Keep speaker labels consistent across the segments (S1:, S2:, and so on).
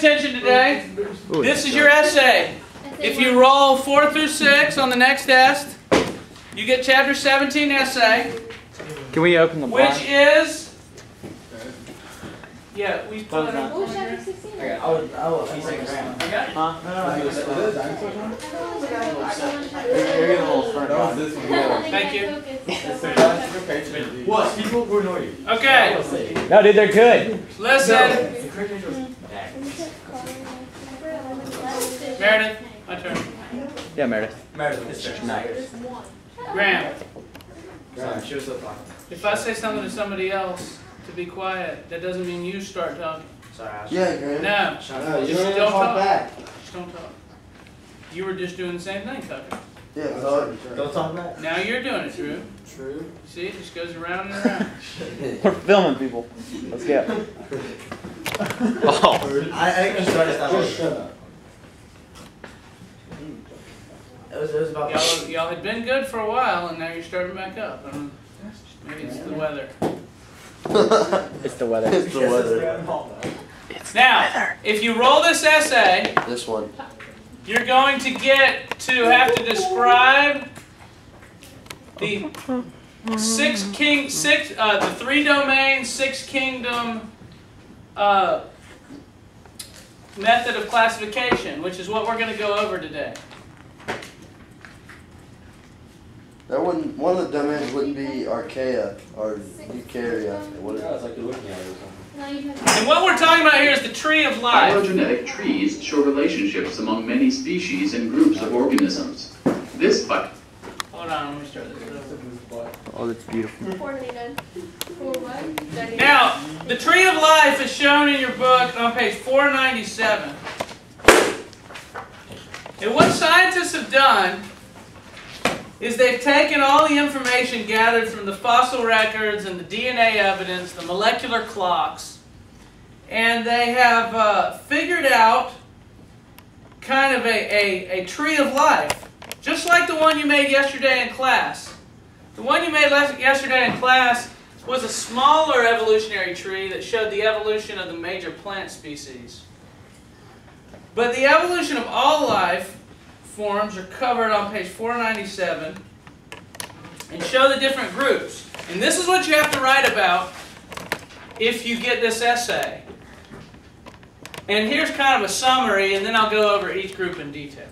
S1: attention today. This is your essay. If you roll 4 through 6 on the next test, you get Chapter 17 essay.
S2: Can we open the bar?
S1: Which is... Yeah, we put it on.
S3: Oh, Chapter 16.
S2: Huh?
S1: Thank you.
S4: What? People who know you.
S1: Okay,
S2: No, dude, they're good.
S1: listen. Meredith, my turn.
S2: Yeah, Meredith.
S4: Nice.
S1: Graham,
S4: She was so fun.
S1: if I say something to somebody else to be quiet, that doesn't mean you start talking.
S4: Sorry, Ash.
S5: Yeah, Graham.
S1: No,
S5: No, you
S1: just
S5: don't
S1: don't
S5: talk
S1: talk.
S5: back.
S1: Just don't talk. You were just doing the same thing, Tucker.
S5: Yeah, sorry.
S4: Don't talk back.
S1: Now you're doing it, Drew.
S4: True.
S1: See, it just goes around and around.
S2: We're filming, people. Let's go. Oh.
S4: I think we started that
S5: Just shut up.
S4: It was about.
S1: Y'all had been good for a while, and now you're starting back up. Maybe it's the weather.
S2: It's the weather.
S5: It's the weather.
S1: Now, if you roll this essay,
S5: This one.
S1: you're going to have to describe the the 3-domain, 6-kingdom method of classification, which is what we're going to go over today.
S5: That wouldn't. One of the domains wouldn't be Archaea or Eukarya. What is it?
S4: like you're looking at it or something.
S1: And what we're talking about here is the tree of life.
S6: Phylogenetic trees show relationships among many species and groups of organisms. This
S1: Hold on, let me start this over.
S2: Oh, that's beautiful.
S1: Now, the tree of life is shown in your book on page 497. And what scientists have done is they've taken all the information gathered from the fossil records and the DNA evidence, the molecular clocks, and they have figured out kind of a tree of life, just like the one you made yesterday in class. The one you made yesterday in class was a smaller evolutionary tree that showed the evolution of the major plant species. But the evolution of all life forms are covered on page 497 and show the different groups. And this is what you have to write about if you get this essay. And here's kind of a summary, and then I'll go over each group in detail.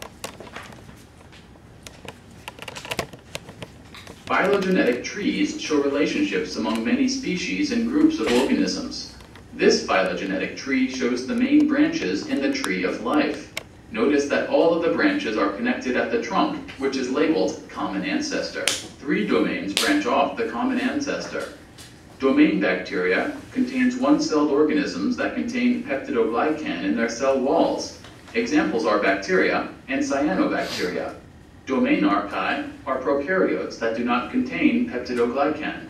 S6: Phylogenetic trees show relationships among many species and groups of organisms. This phylogenetic tree shows the main branches in the tree of life. Notice that all of the branches are connected at the trunk, which is labeled common ancestor. 3 domains branch off the common ancestor. Domain bacteria contains one-celled organisms that contain peptidoglycan in their cell walls. Examples are bacteria and cyanobacteria. Domain archaea are prokaryotes that do not contain peptidoglycan.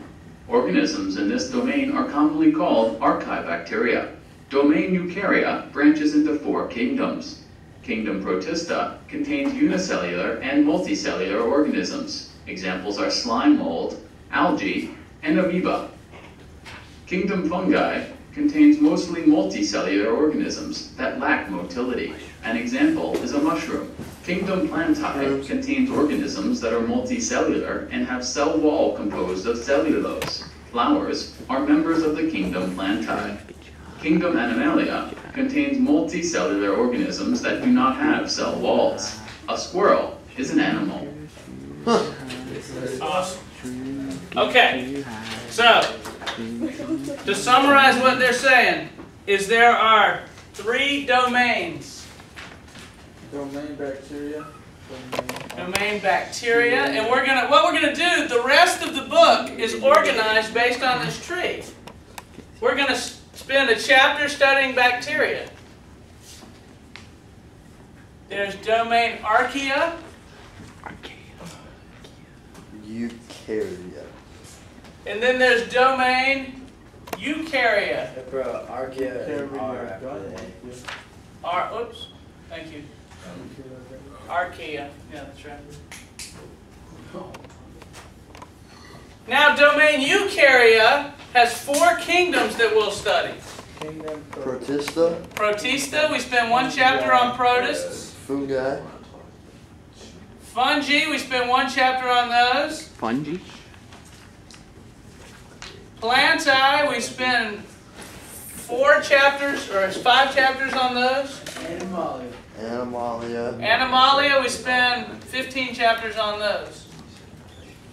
S6: Organisms in this domain are commonly called Archaebacteria. Domain eukarya branches into 4 kingdoms. Kingdom Protista contains unicellular and multicellular organisms. Examples are slime mold, algae, and amoeba. Kingdom Fungi contains mostly multicellular organisms that lack motility. An example is a mushroom. Kingdom Plantae contains organisms that are multicellular and have cell wall composed of cellulose. Flowers are members of the Kingdom Plantae. Kingdom Animalia contains multicellular organisms that do not have cell walls. A squirrel is an animal.
S1: Awesome. Okay, so to summarize what they're saying is there are 3 domains.
S7: Domain bacteria.
S1: Domain bacteria, and what we're gonna do, the rest of the book is organized based on this tree. We're gonna spend a chapter studying bacteria. There's domain Archaea.
S5: Eukarya.
S1: And then there's domain Eukarya.
S4: Bro, Archaea is R after the A.
S1: Oops. Thank you. Archaea. Yeah, that's right. Now, domain Eukarya has 4 kingdoms that we'll study.
S7: Kingdom.
S5: Protista.
S1: Protista, we spent one chapter on protists.
S5: Fungi.
S1: Fungi, we spent one chapter on those.
S2: Fungi.
S1: Plantae, we spent 5 chapters on those.
S7: Animalia.
S5: Animalia.
S1: Animalia, we spent 15 chapters on those.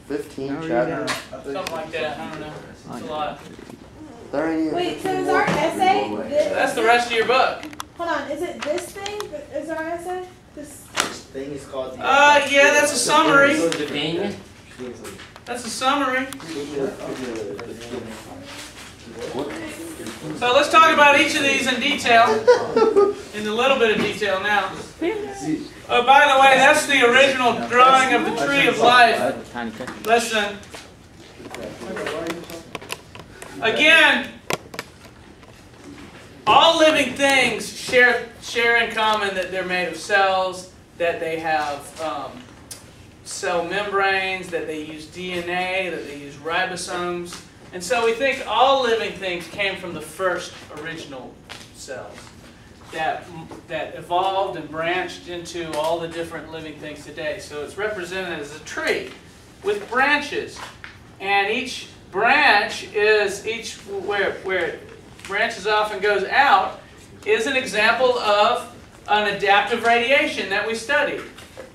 S5: 15 chapters.
S1: Something like that, I don't know. It's a lot.
S5: There ain't even
S3: Wait, so
S5: 15
S3: is
S5: more.
S3: our essay?
S1: That's the rest of your book.
S3: Hold on, is it this thing? Is our essay? This.
S4: Thing is called.
S1: Yeah, that's a summary.
S4: The thing.
S1: That's a summary. So let's talk about each of these in detail. In a little bit of detail now. Oh, by the way, that's the original drawing of the tree of life. Listen. Again, all living things share in common that they're made of cells, that they have cell membranes, that they use DNA, that they use ribosomes. And so we think all living things came from the first original cells that evolved and branched into all the different living things today. So it's represented as a tree with branches. And each branch is, where it branches off and goes out, is an example of an adaptive radiation that we studied.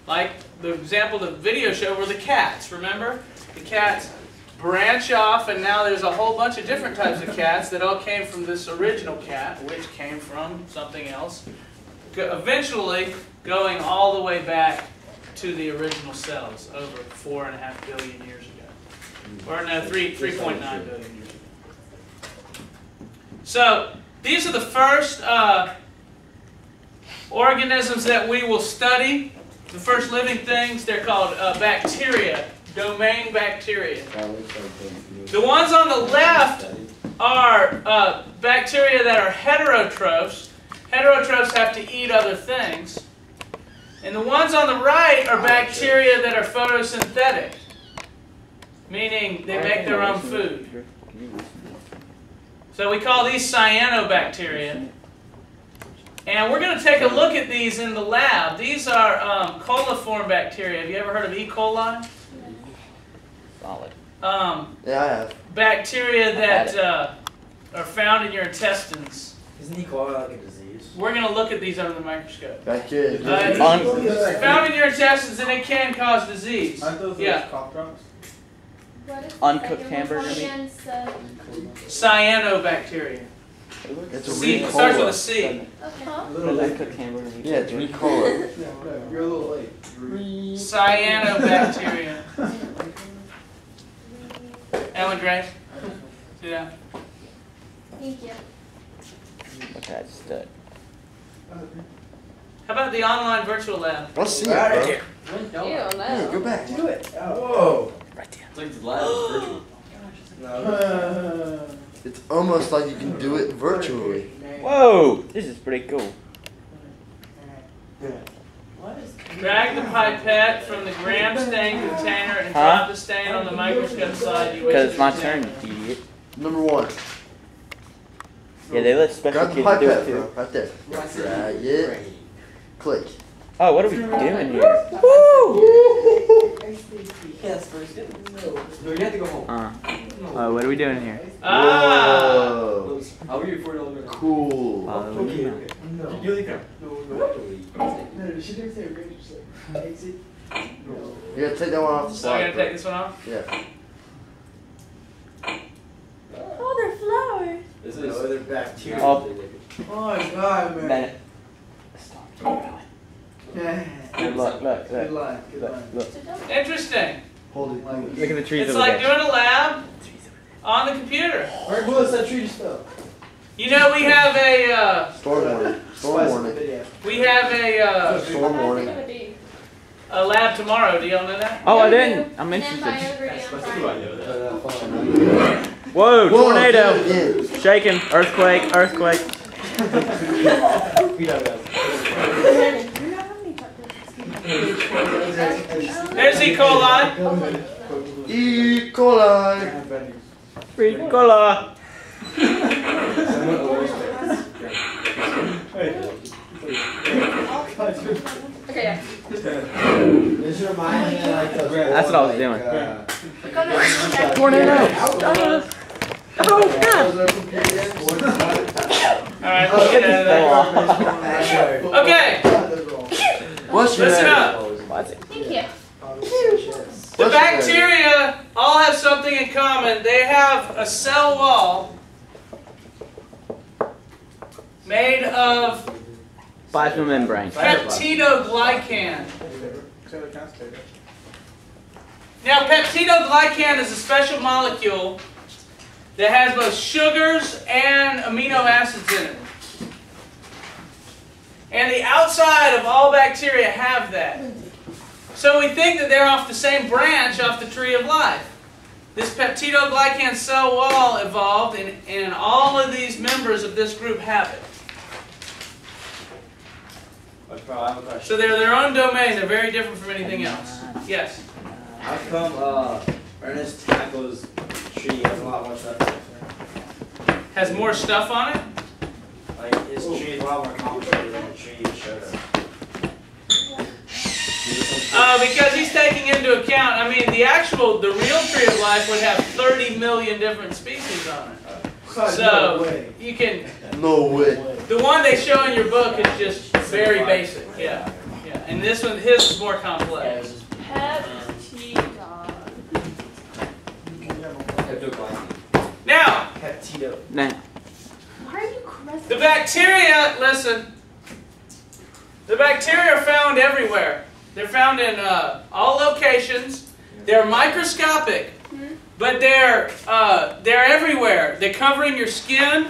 S1: Like the example the video showed were the cats, remember? The cats branch off, and now there's a whole bunch of different types of cats that all came from this original cat, which came from something else, eventually going all the way back to the original cells over 4.5 billion years ago. Or no, 3.9 billion years ago. So these are the first organisms that we will study. The first living things, they're called bacteria, domain bacteria. The ones on the left are bacteria that are heterotrophs. Heterotrophs have to eat other things. And the ones on the right are bacteria that are photosynthetic, meaning they make their own food. So we call these cyanobacteria. And we're going to take a look at these in the lab. These are coliform bacteria. Have you ever heard of E. coli?
S2: Solid.
S5: Yeah, I have.
S1: Bacteria that are found in your intestines.
S4: Isn't E. coli like a disease?
S1: We're going to look at these under the microscope.
S5: Bacteria.
S1: It's found in your intestines, and it can cause disease.
S7: Aren't those
S1: Yeah.
S7: cough drops?
S2: Uncooked hamburger meat.
S1: Cyanobacteria.
S5: It's a
S1: C,
S5: E.
S1: it starts with a
S5: coli.
S1: C.
S2: Uncooked hamburger meat.
S5: Yeah, it's E. coli.
S7: You're a little late.
S1: Cyanobacteria. Ellen Grace? Yeah.
S3: Thank you.
S2: Look at that stud.
S1: How about the online virtual lab?
S5: Let's see it,
S4: Right
S5: bro.
S4: here.
S5: Yeah, go back.
S4: Do it. Whoa.
S2: Right there.
S8: It's like the lab is virtual.
S7: Uh,
S5: It's almost like you can do it virtually.
S2: Whoa! This is pretty cool.
S1: Drag the pipette from the gram stain container and drop the stain on the microscope slide.
S2: Because it's my turn, you idiot.
S5: Number 1.
S2: Yeah, they let special
S5: Grab the
S2: kids do it
S5: pipette,
S2: too.
S5: bro. Right there. Drag it. Click.
S2: Oh, what are we doing here?
S4: Yes, first. No, you have to go home.
S2: What are we doing here?
S5: Whoa.
S8: How were you before you
S5: Cool.
S4: No.
S7: you really come. No, she didn't say range. She said exit. No.
S5: You gotta take that one off the
S1: So I'm
S5: slide,
S1: going to take
S5: bro.
S1: this one off?
S5: Yeah.
S3: Oh, they're flowers.
S8: This
S4: No,
S8: is
S4: they're bacteria.
S2: Oh.
S7: Oh my god, man.
S2: Bennett.
S7: Good
S2: Look, look,
S7: Good
S2: look.
S7: line. Good line.
S2: Look.
S1: Interesting.
S5: Hold it.
S2: Look at the trees
S1: It's
S2: over
S1: like
S2: there.
S1: doing a lab on the computer.
S7: Where was that tree just fell?
S1: You know, we have a
S5: Storm warning. Storm warning. Storm warning.
S1: a lab tomorrow. Do y'all know that?
S2: Oh, I didn't. I'm interested. Whoa, tornado.
S5: Again.
S2: Shaking. Earthquake. Earthquake.
S1: There's E. coli.
S5: E. coli.
S2: Free cola.
S3: Okay, yeah.
S4: This reminds me of like those.
S2: That's what I was doing.
S3: Tornado.
S2: Oh, God.
S1: Alright, let's get out of there. Okay,
S5: What's your
S1: listen
S5: name?
S1: up.
S3: Thank you.
S1: The bacteria all have something in common. They have a cell wall made of
S2: Plasma membrane.
S1: Peptidoglycan. Now, peptidoglycan is a special molecule that has both sugars and amino acids in it. And the outside of all bacteria have that. So we think that they're off the same branch off the tree of life. This peptidoglycan cell wall evolved, and all of these members of this group have it.
S7: I have a question.
S1: So they're their own domain. They're very different from anything else. Yes?
S7: How come Ernest Hackle's tree has a lot more stuff in it?
S1: Has more stuff on it?
S7: Like, his tree is a lot more complicated than the tree you showed us.
S1: Because he's taking into account, I mean, the real tree of life would have 30 million different species on it. So, you can,
S5: No way.
S1: the one they show in your book is just very basic, yeah. Yeah, and this one, his is more complex. Now,
S2: Now,
S3: Why are you caressing?
S1: the bacteria, listen, the bacteria are found everywhere. They're found in all locations. They're microscopic, but they're everywhere. They're covering your skin.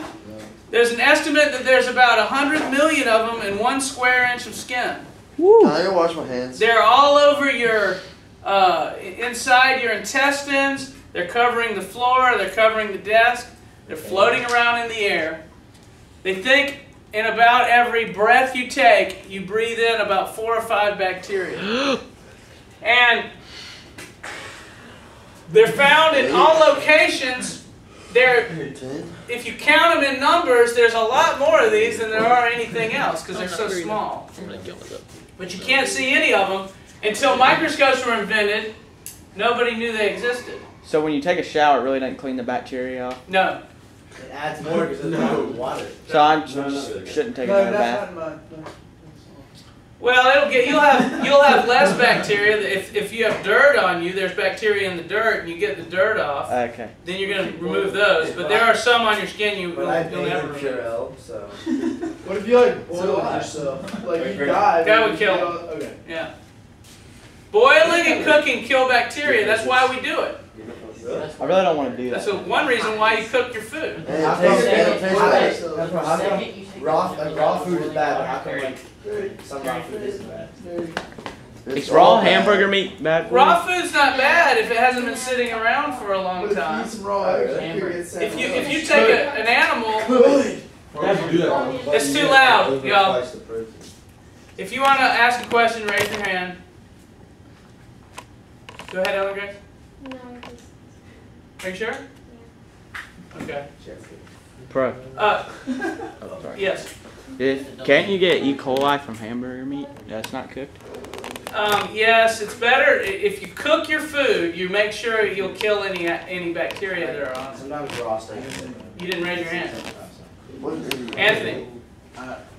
S1: There's an estimate that there's about 100 million of them in 1 square inch of skin.
S5: Can I go wash my hands?
S1: They're all over your, inside your intestines. They're covering the floor. They're covering the desk. They're floating around in the air. They think in about every breath you take, you breathe in about 4 or 5 bacteria. And they're found in all locations. If you count them in numbers, there's a lot more of these than there are anything else because they're so small. But you can't see any of them until microscopes were invented. Nobody knew they existed.
S2: so when you take a shower, it really doesn't clean the bacteria off.
S1: No.
S7: It adds more because it's not water.
S2: So I shouldn't take another bath.
S1: Well, you'll have less bacteria. If you have dirt on you, there's bacteria in the dirt, and you get the dirt off.
S2: Okay.
S1: Then you're going to remove those. But there are some on your skin you'll never remove.
S7: Purell, so.
S4: What if you like boil yourself? Like you died.
S1: That would kill.
S4: Okay.
S1: Yeah. Boiling and cooking kill bacteria. That's why we do it.
S2: I really don't want to do
S1: That's
S2: that.
S1: one reason why you cook your food.
S5: Hey,
S4: How
S5: taste it,
S4: come
S5: taste it.
S7: Raw food is bad, but how come like some raw food isn't bad?
S2: Is raw hamburger meat bad for
S1: Raw food's not bad if it hasn't been sitting around for a long
S4: But if you
S1: time.
S4: eat some raw eggs, you could get
S1: If you take an animal,
S4: good.
S1: it's too loud, y'all. If you want to ask a question, raise your hand. Go ahead, Ellen Grace.
S3: No,
S1: Are you sure? Okay.
S2: Pro.
S1: Uh,
S2: Oh, sorry.
S1: yes.
S2: Can't you get E. coli from hamburger meat that's not cooked?
S1: Yes, it's better if you cook your food. You make sure you'll kill any bacteria that are on it.
S7: Sometimes raw stuff.
S1: You didn't raise your hand.
S5: What is it?
S1: Anthony,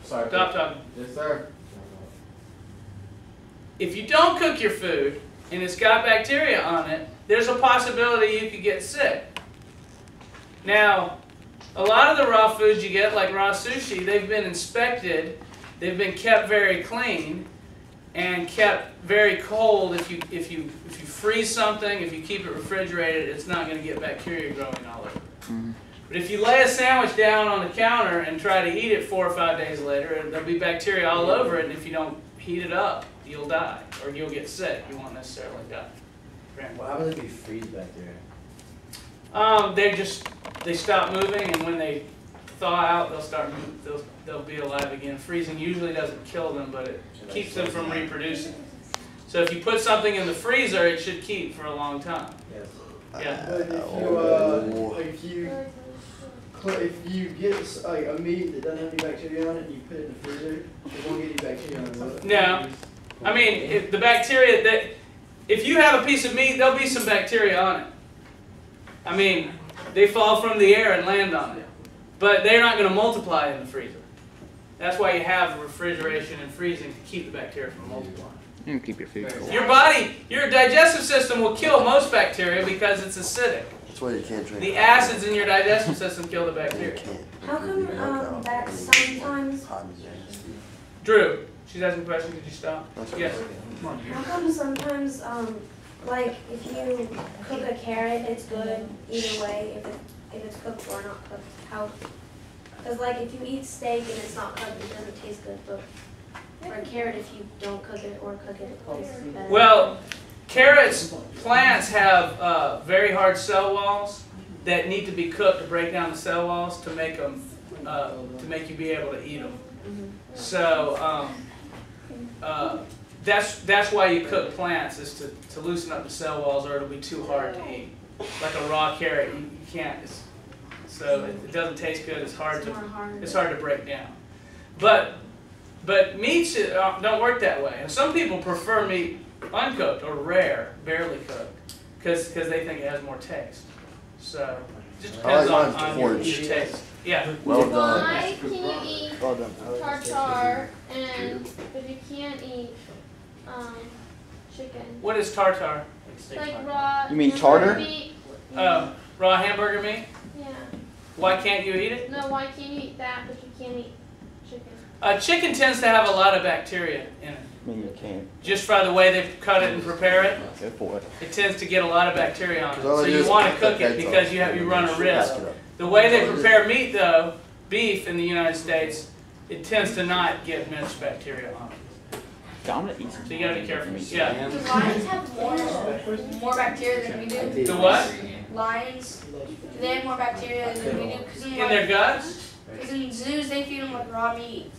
S4: Sorry.
S1: stop talking.
S4: Yes, sir.
S1: If you don't cook your food and it's got bacteria on it, there's a possibility you could get sick. Now, a lot of the raw foods you get, like raw sushi, they've been inspected, they've been kept very clean, and kept very cold. If you freeze something, if you keep it refrigerated, it's not going to get bacteria growing all over it.
S2: Mm-hmm.
S1: But if you lay a sandwich down on the counter and try to eat it 4 or 5 days later, there'll be bacteria all over it, and if you don't heat it up, you'll die, or you'll get sick. You won't necessarily die.
S7: What happens if you freeze bacteria?
S1: They stop moving, and when they thaw out, they'll be alive again. Freezing usually doesn't kill them, but it keeps them from reproducing. So if you put something in the freezer, it should keep for a long time.
S7: Yes.
S1: Yeah.
S4: But if you if you get like a meat that doesn't have any bacteria on it and you put it in the freezer, it won't get any bacteria on it, will it?
S1: No. I mean, if the bacteria that, if you have a piece of meat, there'll be some bacteria on it. I mean, they fall from the air and land on it. But they're not going to multiply in the freezer. That's why you have refrigeration and freezing to keep the bacteria from multiplying.
S2: You can keep your food cold.
S1: Your body, your digestive system will kill most bacteria because it's acidic.
S5: That's why you can't drink.
S1: The acids in your digestive system kill the bacteria.
S9: How come that sometimes?
S1: Drew, she's asking a question. Could you stop? Yes.
S9: How come sometimes, like if you cook a carrot, it's good either way if it's cooked or not cooked? How? Because like if you eat steak and it's not cooked, it doesn't taste good. But for a carrot, if you don't cook it or cook it, it tastes better.
S1: Well, carrots, plants have very hard cell walls that need to be cooked to break down the cell walls to make them, to make you be able to eat them. So that's why you cook plants, is to loosen up the cell walls, or it'll be too hard to eat. Like a raw carrot, you can't. So it doesn't taste good. It's hard to break down. But meats don't work that way. And some people prefer meat uncooked or rare, barely cooked, because they think it has more taste. So it just depends on your taste. Yeah.
S5: Well done.
S10: Why can you eat
S5: Well done.
S10: tartare but you can't eat chicken?
S1: What is tartare?
S10: Like raw.
S2: You mean tartar?
S10: Meat.
S1: Raw hamburger meat?
S10: Yeah.
S1: Why can't you eat it?
S10: No, why can't you eat that but you can't eat chicken?
S1: Chicken tends to have a lot of bacteria in it.
S2: I mean, you can't.
S1: Just by the way they cut it and prepare it,
S2: Go for it.
S1: it tends to get a lot of bacteria on it.
S5: So
S1: So you want to cook it because you run a risk. The way they prepare meat, though, beef in the United States, it tends to not get much bacteria on it.
S2: Dominic eats.
S1: So you got to be careful. Yeah.
S11: Do lions have more bacteria than we do?
S1: The what?
S11: Lions, do they have more bacteria than we do? Cause
S1: In their guts?
S11: Because in zoos they feed them like raw meat.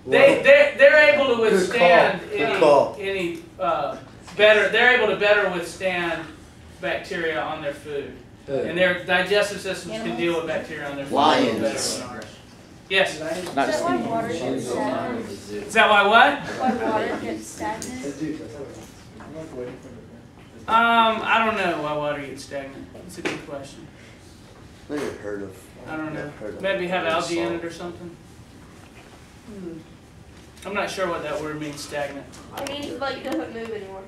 S1: They're able to withstand
S5: Good call.
S1: any better. They're able to better withstand bacteria on their food, and their digestive systems can deal with bacteria on their food.
S5: Lions.
S1: Better than ours. Yes.
S2: Not
S9: Is
S2: just
S9: that why
S2: me.
S9: water gets stagnant?
S1: Is that why what?
S9: Why water gets stagnant?
S1: I don't know why water gets stagnant. That's a good question.
S5: I never heard of.
S1: I don't know.
S5: Heard of
S1: Maybe have algae in
S5: salt.
S1: it or something. I'm not sure what that word means, stagnant.
S11: I mean, it like doesn't move anymore.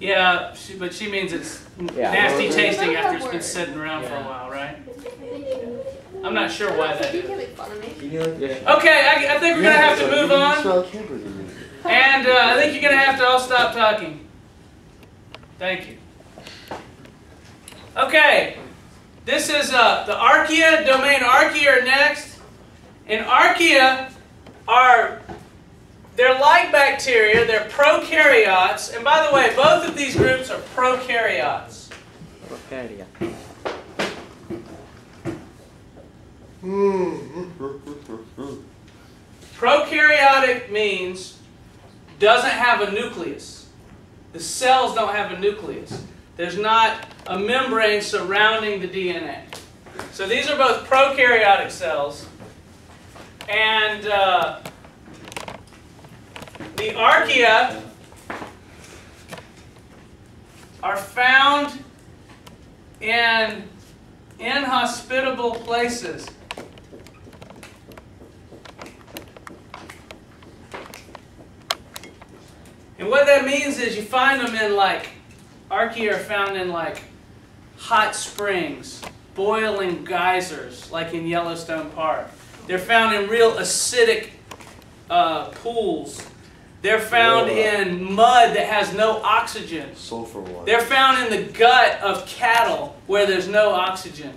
S1: Yeah, but she means it's
S2: Yeah.
S1: nasty tasting after it's been sitting around for a while, right? I'm not sure why that
S11: You can
S1: is.
S11: make fun of me.
S2: Yeah.
S1: Okay, I think we're going to have to move on.
S5: Smell hamburger meat.
S1: And I think you're going to have to all stop talking. Thank you. Okay, this is the Archaea Domain. Archaea are next. And Archaea they're like bacteria, they're prokaryotes. And by the way, both of these groups are prokaryotes.
S2: Archaea.
S1: Prokaryotic means doesn't have a nucleus. The cells don't have a nucleus. There's not a membrane surrounding the DNA. So these are both prokaryotic cells. And the Archaea are found in inhospitable places. And what that means is you find them in Archaea are found in hot springs, boiling geysers, like in Yellowstone Park. They're found in real acidic pools. They're found in mud that has no oxygen.
S5: Sulfur water.
S1: They're found in the gut of cattle where there's no oxygen.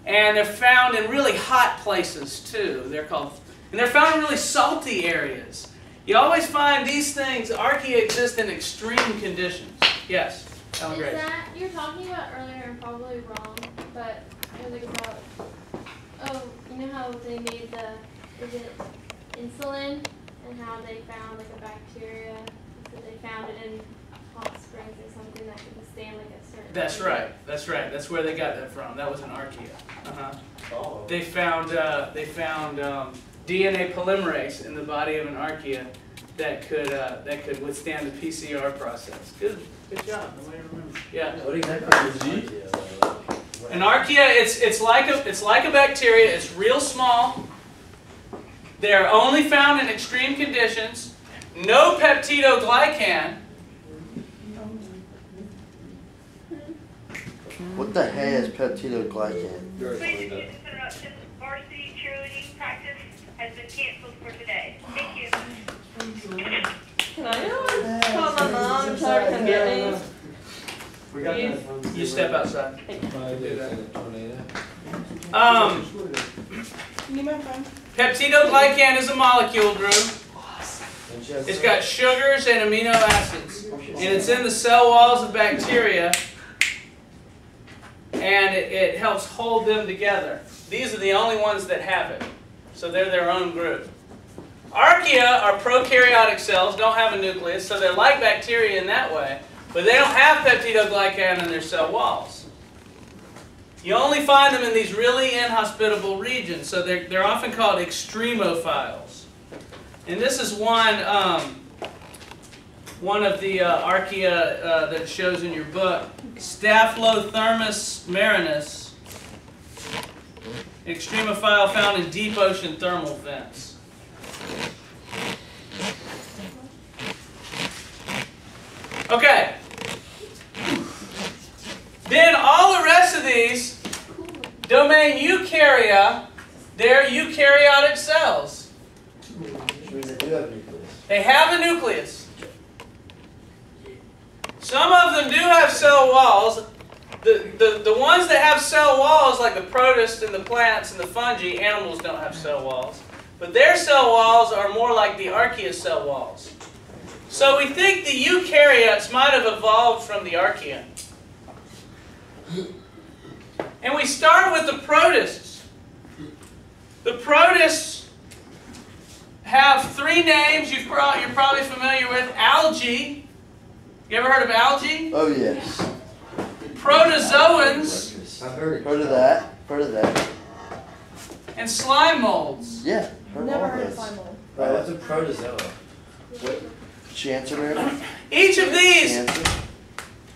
S1: And they're found in really hot places too. And they're found in really salty areas. You always find these things, Archaea exist in extreme conditions. Yes, Ellen Grace.
S10: Is that you're talking about earlier and probably wrong, but it was about you know how they made is it insulin, and how they found a bacteria, so they found it in hot springs or something that could withstand a certain.
S1: That's right. That's right. That's where they got that from. That was an Archaea. they found DNA polymerase in the body of an archaea that could withstand the PCR process. Good job. Nobody remembers. Yeah.
S4: What exactly is G?
S1: An archaea, it's like a bacteria. It's real small. They're only found in extreme conditions. No peptidoglycan.
S5: What the heck is peptidoglycan?
S12: Please excuse this interruption. Varsity cheerleading practice has been canceled for today. Thank you.
S3: Can I call my mom and tell her to come get me?
S7: We got that.
S1: You step outside.
S3: You need my phone?
S1: Peptidoglycan is a molecule group. It's got sugars and amino acids, and it's in the cell walls of bacteria, and it helps hold them together. These are the only ones that have it, so they're their own group. Archaea are prokaryotic cells, don't have a nucleus, so they're like bacteria in that way, but they don't have peptidoglycan in their cell walls. You only find them in these really inhospitable regions, so they're often called extremophiles. And this is one of the archaea that it shows in your book, Staphylothyrmus marinus, extremophile found in deep ocean thermal vents. Okay. Then all the rest of these domain eukarya, they're eukaryotic cells. They have a nucleus. Some of them do have cell walls. The ones that have cell walls, like the protists and the plants and the fungi, animals don't have cell walls. But their cell walls are more like the archaea cell walls. So we think the eukaryotes might have evolved from the archaea. And we start with the protists. The protists have three names you're probably familiar with. Algae. You ever heard of algae?
S5: Oh, yes.
S1: Protozoans.
S5: I've heard of that. Heard of that.
S1: And slime molds.
S5: Yeah.
S3: Never heard of slime mold.
S4: Right, what's a protozoa?
S5: Chancer.
S1: Each of these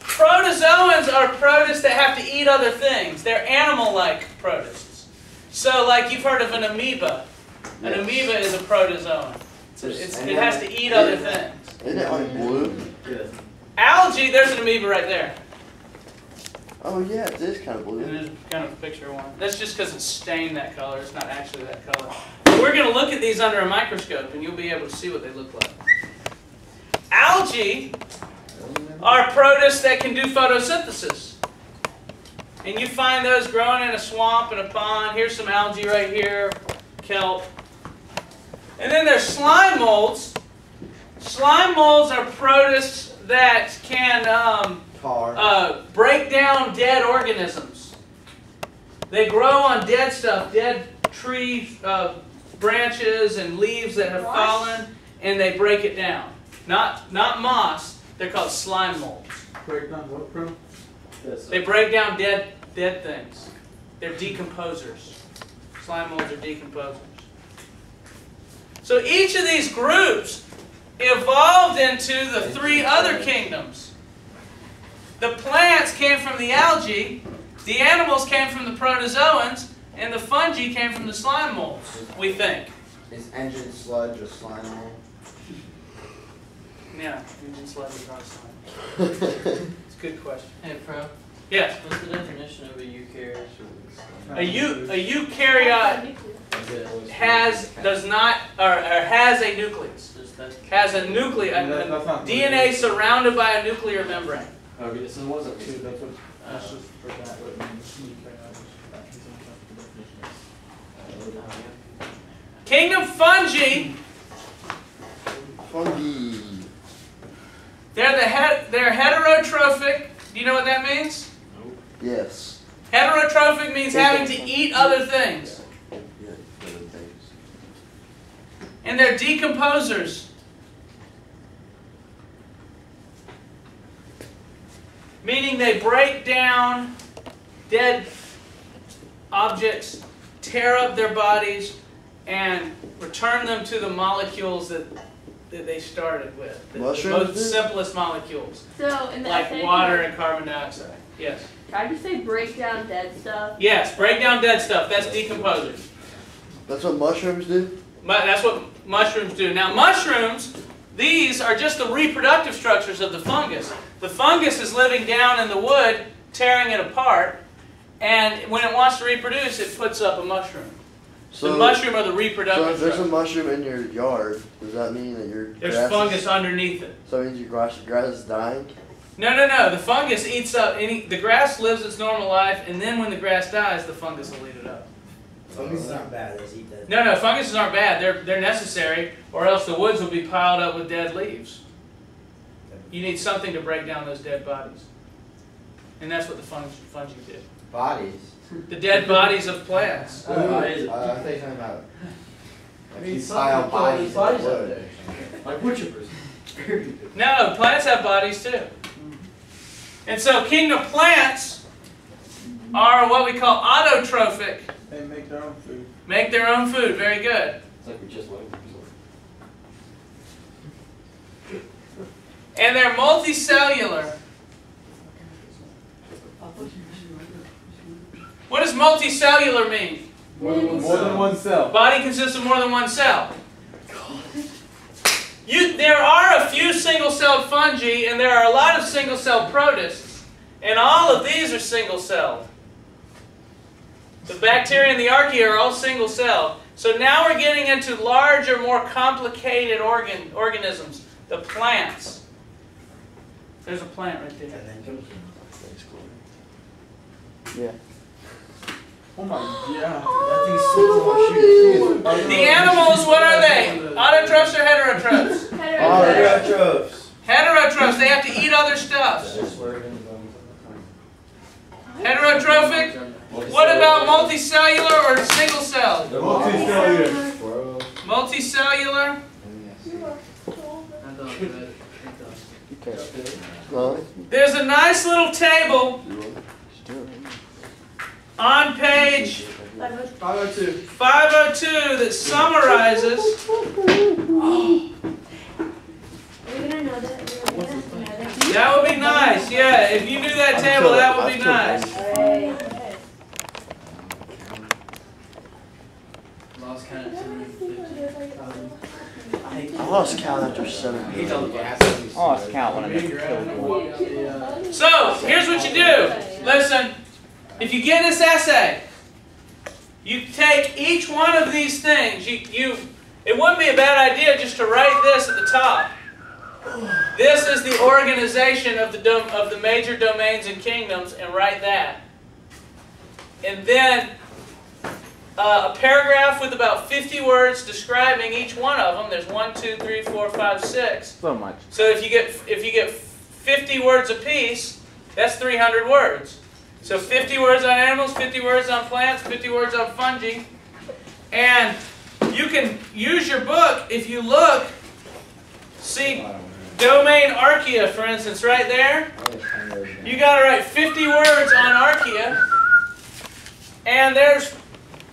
S1: protozoans are protists that have to eat other things. They're animal-like protists. So, like you've heard of an amoeba. An amoeba is a protozoan. It has to eat other things.
S5: Isn't it like blue?
S1: Algae, there's an amoeba right there.
S5: Oh yeah, it is kind of blue.
S1: And there's kind of a picture of one. That's just because it's stained that color. It's not actually that color. We're going to look at these under a microscope, and you'll be able to see what they look like. Algae are protists that can do photosynthesis. And you find those growing in a swamp and a pond. Here's some algae right here, kelp. And then there's slime molds. Slime molds are protists that can break down dead organisms. They grow on dead stuff, dead tree branches and leaves that have fallen, and they break it down. Not moss. They're called slime molds.
S7: Break down what, bro?
S1: They break down dead things. They're decomposers. Slime molds are decomposers. So each of these groups evolved into the three other kingdoms. The plants came from the algae, the animals came from the protozoans, and the fungi came from the slime molds, we think.
S13: Is engine sludge a slime mold?
S1: Yeah, engine sludge is not slime. It's a good question.
S14: Hey, Pro.
S1: Yes?
S14: What's the definition of a eukaryote?
S1: A eukaryote has a nucleus. Has a nucleus. DNA surrounded by a nuclear membrane.
S7: Okay, so it wasn't two. That's what. That's just for that.
S1: Kingdom fungi.
S5: Fungi.
S1: They're heterotrophic. Do you know what that means?
S5: Yes.
S1: Heterotrophic means having to eat other things. And they're decomposers. Meaning they break down dead objects tear up their bodies and return them to the molecules that they started with. The most simplest molecules.
S3: So, in the
S1: like
S3: essay,
S1: water and carbon dioxide. Yes.
S3: Tried to say break down dead stuff.
S1: Yes, break down dead stuff. That's decomposers.
S5: That's what mushrooms do?
S1: That's what mushrooms do. Now mushrooms, these are just the reproductive structures of the fungus. The fungus is living down in the wood, tearing it apart, and when it wants to reproduce, it puts up a mushroom. So the mushroom are the reproductive
S5: So if there's a
S1: structures.
S5: mushroom in your yard, does that mean that your
S1: There's
S5: grass
S1: fungus underneath it.
S5: So it means your grass is dying?
S1: No, no, no. The fungus eats up the grass lives its normal life, and then when the grass dies, the fungus will eat it up.
S7: Funguses aren't bad, they just eat that.
S1: No, no, funguses aren't bad. They're necessary, or else the woods will be piled up with dead leaves. You need something to break down those dead bodies. And that's what the fungi do.
S13: Bodies?
S1: The dead bodies of plants.
S13: I thought you were talking about you pile bodies in the wood.
S7: Like wood chippers.
S1: No, plants have bodies too. And so kingdom plants are what we call autotrophic.
S2: They make their own food.
S1: Make their own food. Very good.
S8: It's like we just learned.
S1: And they're multicellular. What does multicellular mean?
S2: More than one cell.
S1: Body consists of more than one cell. There are a few single-celled fungi, and there are a lot of single-celled protists, and all of these are single-celled. The bacteria and the archaea are all single-celled. So now we're getting into larger, more complicated organisms, the plants. There's a plant right there.
S5: Yeah.
S2: Oh my god.
S1: The animals, what are they? Autotrophs or heterotrophs?
S5: Autotrophs.
S1: Heterotrophs, they have to eat other stuff. Heterotrophic? What about multicellular or single-celled?
S2: Multicellular.
S1: Multicellular? There's a nice little table on page 502 that summarizes. That would be nice, yeah. If you knew that table, that would be nice.
S14: Lost count at 250.
S5: I lost count after 7 minutes.
S2: I lost count when I made it.
S1: So, here's what you do. Listen, if you get this essay, you take each one of these things. It wouldn't be a bad idea just to write this at the top. This is the organization of the major domains and kingdoms, and write that. And then a paragraph with about 50 words describing each one of them. There's 1, 2, 3, 4, 5, 6.
S2: So much.
S1: So if you get 50 words apiece, that's 300 words. So 50 words on animals, 50 words on plants, 50 words on fungi. And you can use your book if you look. See domain Archaea, for instance, right there. You got to write 50 words on Archaea. And there's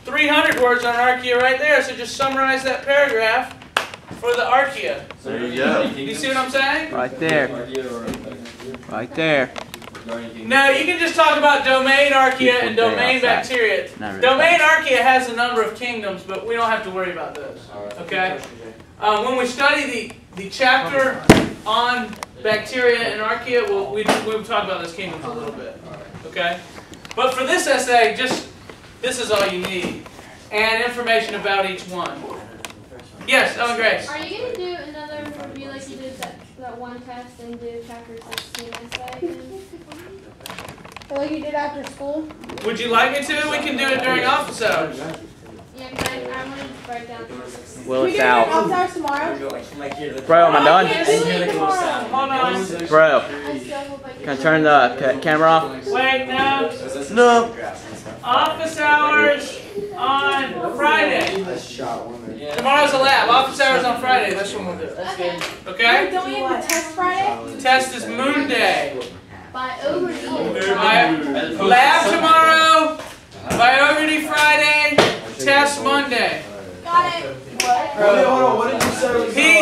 S1: 300 words on Archaea right there. So just summarize that paragraph for the Archaea.
S5: There you go.
S1: You see what I'm saying?
S2: Right there. Right there.
S1: No, you can just talk about domain Archaea and domain bacteria. Domain Archaea has a number of kingdoms, but we don't have to worry about those. Okay? When we study the chapter on bacteria and Archaea, we'll talk about those kingdoms a little bit. Okay? But for this essay, this is all you need. And information about each one. Yes, Ellen Grace.
S10: Are you going to do another review like you did that one test and do chapter 16 essay again?
S11: Like you did after school?
S1: Would you like me to? We can do it during office hours.
S10: Yeah, because I wanted to break down chapter 16.
S2: Well, it's out.
S11: Office hours tomorrow?
S2: Bro, am I done?
S1: Hold on.
S2: Bro,
S10: I still hope I
S2: can I turn the camera off?
S1: Wait, no.
S5: No.
S1: Office hours on Friday. Tomorrow's a lab. Office hours on Friday. That's when we'll do it. Okay?
S11: Don't we have a test Friday?
S1: The test is Moon Day.
S10: Biology.
S1: Lab tomorrow. Biology Friday. test Monday.
S11: Got it.
S4: Hold on, what did you say?